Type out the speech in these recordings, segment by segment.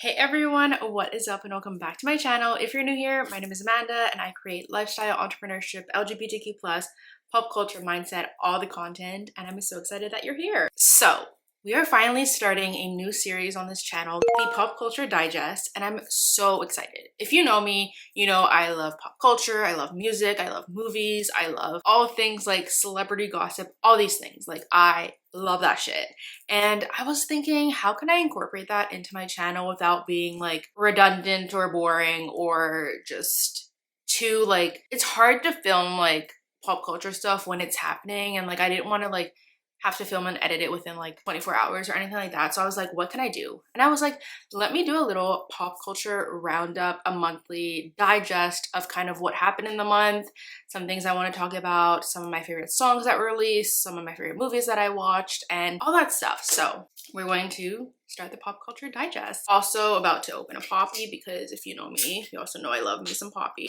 Hey everyone, what is up and welcome back to my channel. If you're new here, my name is Amanda and I create lifestyle, entrepreneurship, LGBTQ+, pop culture, mindset, all the content, and I'm so excited that you're here. So, we are finally starting a new series on this channel, the Pop Culture Digest, and I'm so excited. If you know me, you know I love pop culture, I love music, I love movies, I love all things like celebrity gossip, all these things. Like, I love that shit. And I was thinking, how can I incorporate that into my channel without being like redundant or boring or just too like, it's hard to film like pop culture stuff when it's happening, and like I didn't want to like have to film and edit it within like 24 hours or anything like that. So I was like, what can I do? And I was like, let me do a little pop culture roundup, a monthly digest of kind of what happened in the month, some things I want to talk about, some of my favorite songs that were released, some of my favorite movies that I watched, and all that stuff. So we're going to start the Pop Culture Digest. Also about to open a Poppy, because if you know me, you also know I love me some Poppy.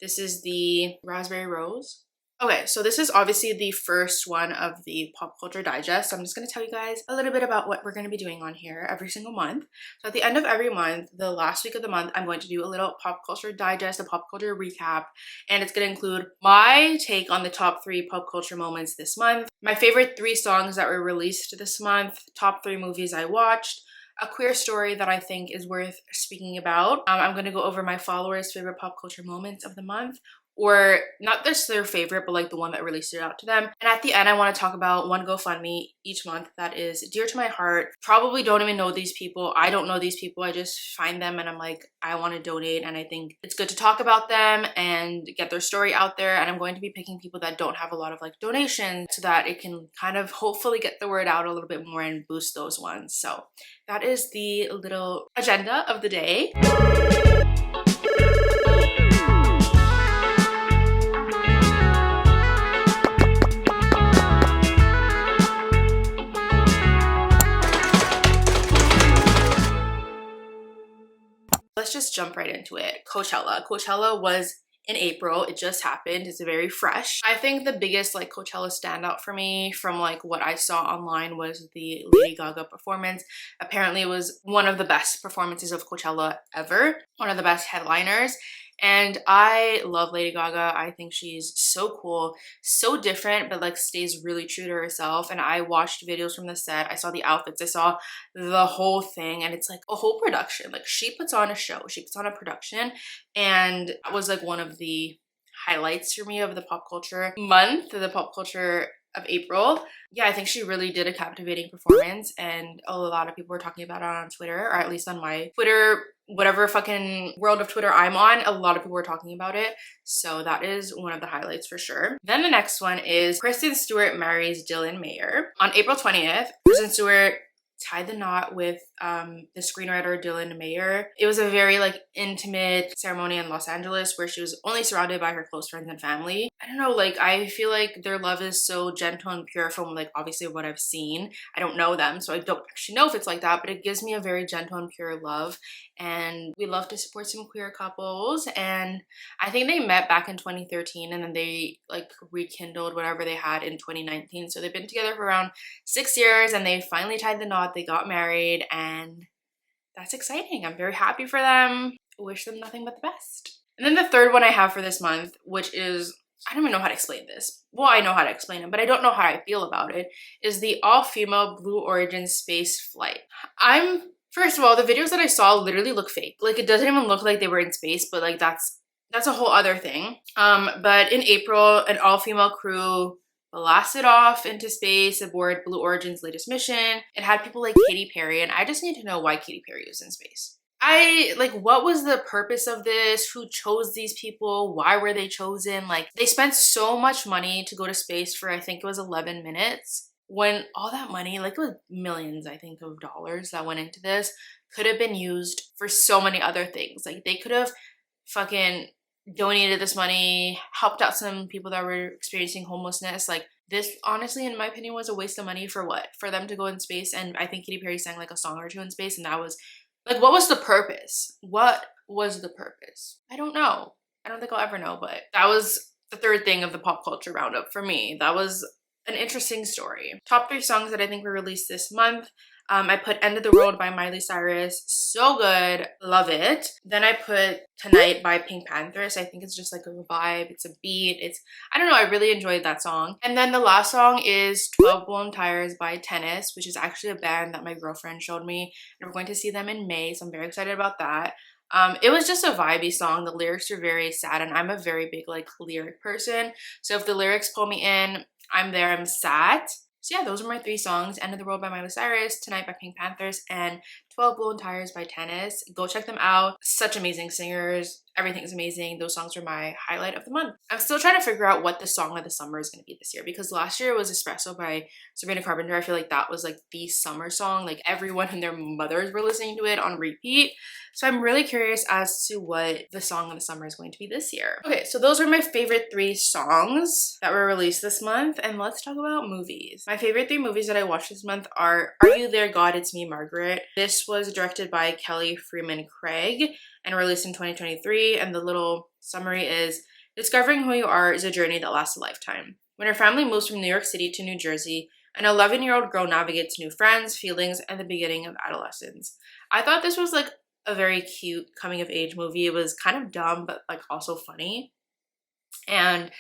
This is the Raspberry Rose. Okay, so this is obviously the first one of the Pop Culture Digest. So I'm just going to tell you guys a little bit about what we're going to be doing on here every single month. So at the end of every month, the last week of the month, I'm going to do a little Pop Culture Digest, a pop culture recap, and it's going to include my take on the top 3 pop culture moments this month, my favorite 3 songs that were released this month, top 3 movies I watched, a queer story that I think is worth speaking about. I'm going to go over my followers' favorite pop culture moments of the month, or not just their favorite, but like the one that really stood out to them. And at the end, I want to talk about one GoFundMe each month that is dear to my heart. Probably don't even know these people. I don't know these people. I just find them and I'm like, I want to donate. And I think it's good to talk about them and get their story out there. And I'm going to be picking people that don't have a lot of like donations so that it can kind of hopefully get the word out a little bit more and boost those ones. So that is the little agenda of the day. Let's just jump right into it. Coachella. Coachella was in April. It just happened. It's very fresh. I think the biggest like Coachella standout for me from like what I saw online was the Lady Gaga performance. Apparently it was one of the best performances of Coachella ever. One of the best headliners. And I love Lady Gaga. I think she's so cool, so different, but like stays really true to herself. And I watched videos from the set. I saw the outfits. I saw the whole thing. And it's like a whole production. Like she puts on a show. She puts on a production. And that was like one of the highlights for me of the pop culture month, the pop culture of April. Yeah, I think she really did a captivating performance, and a lot of people were talking about it on Twitter, or at least on my Twitter, whatever fucking world of Twitter I'm on, a lot of people were talking about it. So that is one of the highlights for sure. Then the next one is Kristen Stewart marries Dylan Mayer. On April 20th, Kristen Stewart tied the knot with the screenwriter Dylan Mayer. It was a very like intimate ceremony in Los Angeles where she was only surrounded by her close friends and family. I don't know, like I feel like their love is so gentle and pure from like obviously what I've seen. I don't know them, so I don't actually know if it's like that, but it gives me a very gentle and pure love. And we love to support some queer couples, and I think they met back in 2013 and then they like rekindled whatever they had in 2019. So they've been together for around 6 years and they finally tied the knot. They got married and that's exciting. I'm very happy for them. I wish them nothing but the best. And then the third one I have for this month, which is, I don't even know how to explain this. Well, I know how to explain it, but I don't know how I feel about it, is the all-female Blue Origin space flight. First of all, the videos that I saw literally look fake. Like it doesn't even look like they were in space, but like that's a whole other thing. But in April, an all-female crew blasted off into space aboard Blue Origin's latest mission. It had people like Katy Perry, and I just need to know why Katy Perry was in space. What was the purpose of this? Who chose these people? Why were they chosen? Like, they spent so much money to go to space for, I think it was 11 minutes. When all that money, like it was millions, I think, of dollars that went into this, could have been used for so many other things. Like, they could have fucking donated this money, helped out some people that were experiencing homelessness. Like, this honestly, in my opinion, was a waste of money for what? For them to go in space. And I think Katy Perry sang like a song or two in space, and that was like, what was the purpose? What was the purpose? I don't know. I don't think I'll ever know, but that was the third thing of the pop culture roundup for me. That was an interesting story. Top 3 songs that I think were released this month. I put End of the World by Miley Cyrus. So good. Love it. Then I put Tonight by Pink Panthers. I think it's just like a vibe. It's a beat. I don't know. I really enjoyed that song. And then the last song is 12 Blown Tires by Tennis, which is actually a band that my girlfriend showed me. And we're going to see them in May. So I'm very excited about that. It was just a vibey song. The lyrics are very sad and I'm a very big like lyric person. So if the lyrics pull me in, I'm there, I'm sad. So yeah, those are my 3 songs. End of the World by Miley Cyrus, Tonight by Pink Panthers, and 12 Blown Tires by Tennis. Go check them out. Such amazing singers. Everything's amazing. Those songs are my highlight of the month. I'm still trying to figure out what the song of the summer is going to be this year, because last year it was Espresso by Sabrina Carpenter. I feel like that was like the summer song. Like everyone and their mothers were listening to it on repeat. So I'm really curious as to what the song of the summer is going to be this year. Okay, so those are my favorite 3 songs that were released this month, and let's talk about movies. My favorite 3 movies that I watched this month are You There, God? It's Me, Margaret. This was directed by Kelly Freeman Craig and released in 2023, and the little summary is: discovering who you are is a journey that lasts a lifetime. When her family moves from New York City to New Jersey, an 11-year-old girl navigates new friends, feelings, and the beginning of adolescence. I thought this was like a very cute coming of age movie. It was kind of dumb, but like also funny. And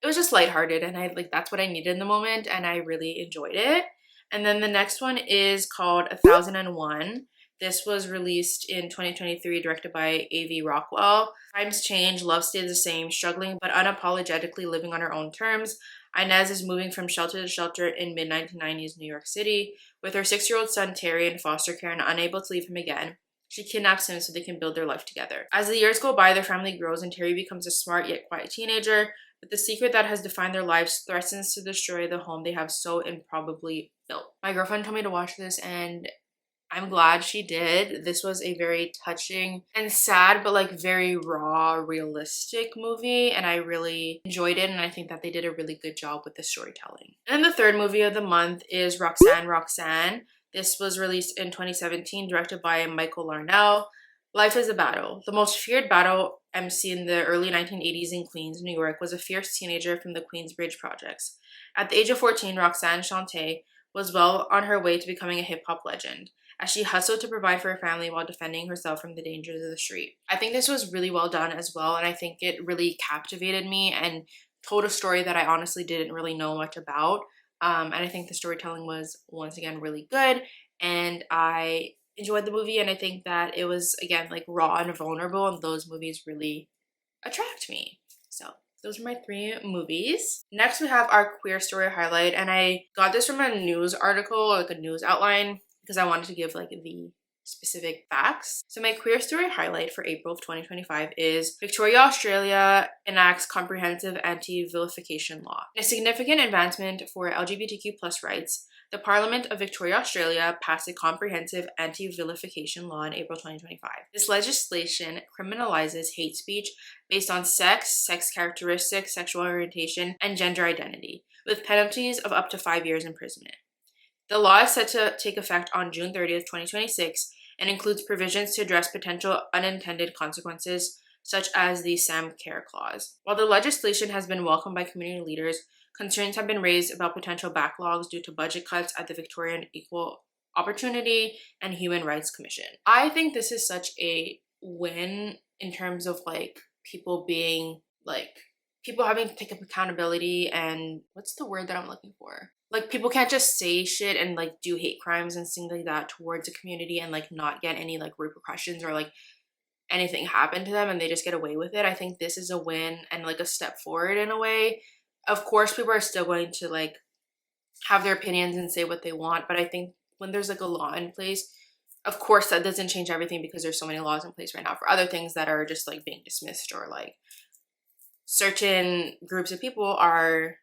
it was just lighthearted, and that's what I needed in the moment, and I really enjoyed it. And then the next one is called 1001. This was released in 2023, directed by A.V. Rockwell. Times change, love stays the same, struggling but unapologetically living on her own terms. Inez is moving from shelter to shelter in mid-1990s New York City, with her 6-year-old son Terry in foster care and unable to leave him again. She kidnaps him so they can build their life together. As the years go by, their family grows and Terry becomes a smart yet quiet teenager, but the secret that has defined their lives threatens to destroy the home they have so improbably built. My girlfriend told me to watch this, and I'm glad she did. This was a very touching and sad, but like very raw, realistic movie, and I really enjoyed it, and I think that they did a really good job with the storytelling. And the third movie of the month is Roxanne, Roxanne. This was released in 2017, directed by Michael Larnell. Life is a battle. The most feared battle MC in the early 1980s in Queens, New York, was a fierce teenager from the Queensbridge Projects. At the age of 14, Roxanne Shante was well on her way to becoming a hip-hop legend, as she hustled to provide for her family while defending herself from the dangers of the street. I think this was really well done as well, and I think it really captivated me and told a story that I honestly didn't really know much about. And I think the storytelling was, once again, really good, and I enjoyed the movie, and I think that it was, again, like raw and vulnerable, and those movies really attract me. So those are my 3 movies. Next, we have our queer story highlight, and I got this from a news article, like a news outline, because I wanted to give like the specific facts. So my queer story highlight for April of 2025 is Victoria, Australia enacts comprehensive anti-vilification law. In a significant advancement for LGBTQ+ rights, the Parliament of Victoria, Australia passed a comprehensive anti-vilification law in April 2025. This legislation criminalizes hate speech based on sex, sex characteristics, sexual orientation, and gender identity, with penalties of up to 5 years imprisonment. The law is set to take effect on June 30th, 2026, and includes provisions to address potential unintended consequences, such as the Sam Care Clause. While the legislation has been welcomed by community leaders, concerns have been raised about potential backlogs due to budget cuts at the Victorian Equal Opportunity and Human Rights Commission. I think this is such a win in terms of like people being like, people having to take up accountability, and what's the word that I'm looking for? Like, people can't just say shit and like do hate crimes and things like that towards a community and like not get any like repercussions or like anything happen to them, and they just get away with it. I think this is a win and like a step forward in a way. Of course, people are still going to like have their opinions and say what they want, but I think when there's like a law in place, of course that doesn't change everything, because there's so many laws in place right now for other things that are just like being dismissed, or like certain groups of people are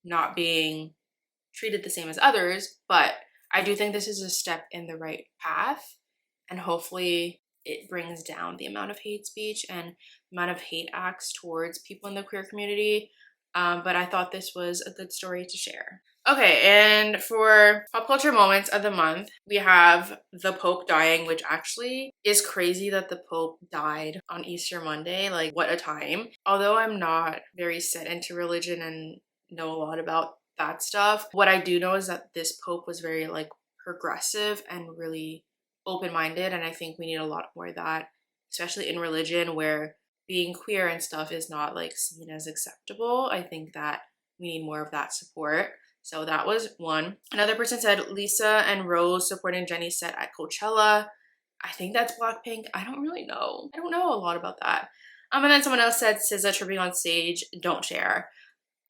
not being treated the same as others. But I do think this is a step in the right path, and hopefully it brings down the amount of hate speech and the amount of hate acts towards people in the queer community. But I thought this was a good story to share. Okay, and for pop culture moments of the month, we have the Pope dying, which actually is crazy that the Pope died on Easter Monday. Like, what a time. Although I'm not very set into religion and know a lot about that stuff, what I do know is that this Pope was very like progressive and really open-minded, and I think we need a lot more of that, especially in religion where being queer and stuff is not like seen as acceptable. I think that we need more of that support. So that was one. Another person said Lisa and Rose supporting Jenny's set at Coachella. I think that's Blackpink. I don't really know. I don't know a lot about that. And then someone else said SZA tripping on stage, don't share.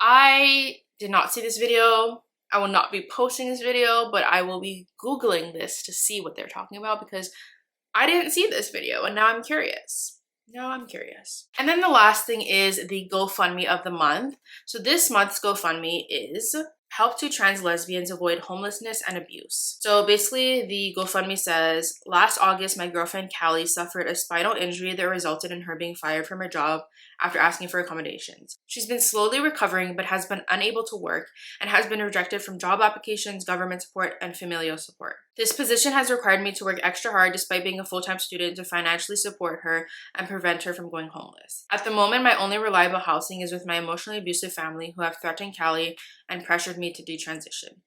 I did not see this video. I will not be posting this video, but I will be Googling this to see what they're talking about because I didn't see this video and now I'm curious. And then the last thing is the GoFundMe of the month. So this month's GoFundMe is help to trans lesbians avoid homelessness and abuse. So basically the GoFundMe says, last August, my girlfriend Katy suffered a spinal injury that resulted in her being fired from her job after asking for accommodations. She's been slowly recovering but has been unable to work and has been rejected from job applications, government support, and familial support. This position has required me to work extra hard despite being a full-time student to financially support her and prevent her from going homeless. At the moment, my only reliable housing is with my emotionally abusive family who have threatened Katy and pressured me to detransition.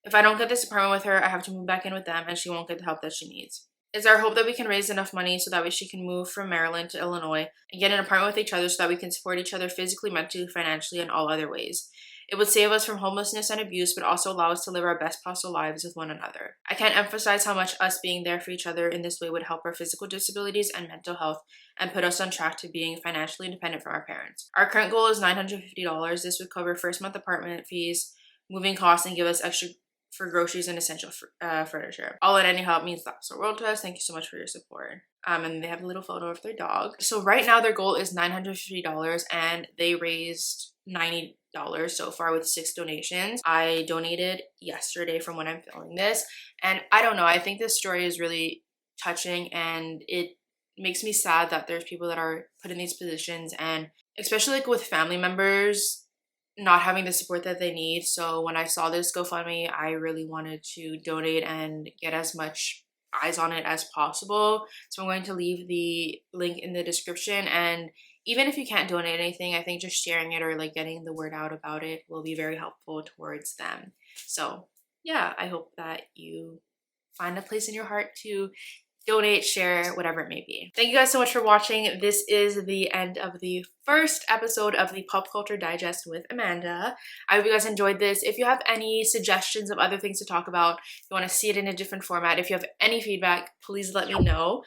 If I don't get this apartment with her, I have to move back in with them and she won't get the help that she needs. It's our hope that we can raise enough money so that way she can move from Maryland to Illinois and get an apartment with each other so that we can support each other physically, mentally, financially, and all other ways. It would save us from homelessness and abuse, but also allow us to live our best possible lives with one another. I can't emphasize how much us being there for each other in this way would help our physical disabilities and mental health and put us on track to being financially independent from our parents. Our current goal is $950. This would cover first month apartment fees, moving costs, and give us extra for groceries and essential furniture. All and any help means the absolute world to us. Thank you so much for your support. And they have a little photo of their dog. So right now their goal is $950 and they raised $90 so far with 6 donations. I donated yesterday from when I'm filming this. And I don't know, I think this story is really touching and it makes me sad that there's people that are put in these positions, and especially like with family members not having the support that they need. So when I saw this GoFundMe, I really wanted to donate and get as much eyes on it as possible. So I'm going to leave the link in the description, and even if you can't donate anything, I think just sharing it or like getting the word out about it will be very helpful towards them. So yeah, I hope that you find a place in your heart to donate, share, whatever it may be. Thank you guys so much for watching. This is the end of the first episode of the Pop Culture Digest with Amanda. I hope you guys enjoyed this. If you have any suggestions of other things to talk about, if you want to see it in a different format, if you have any feedback, please let me know.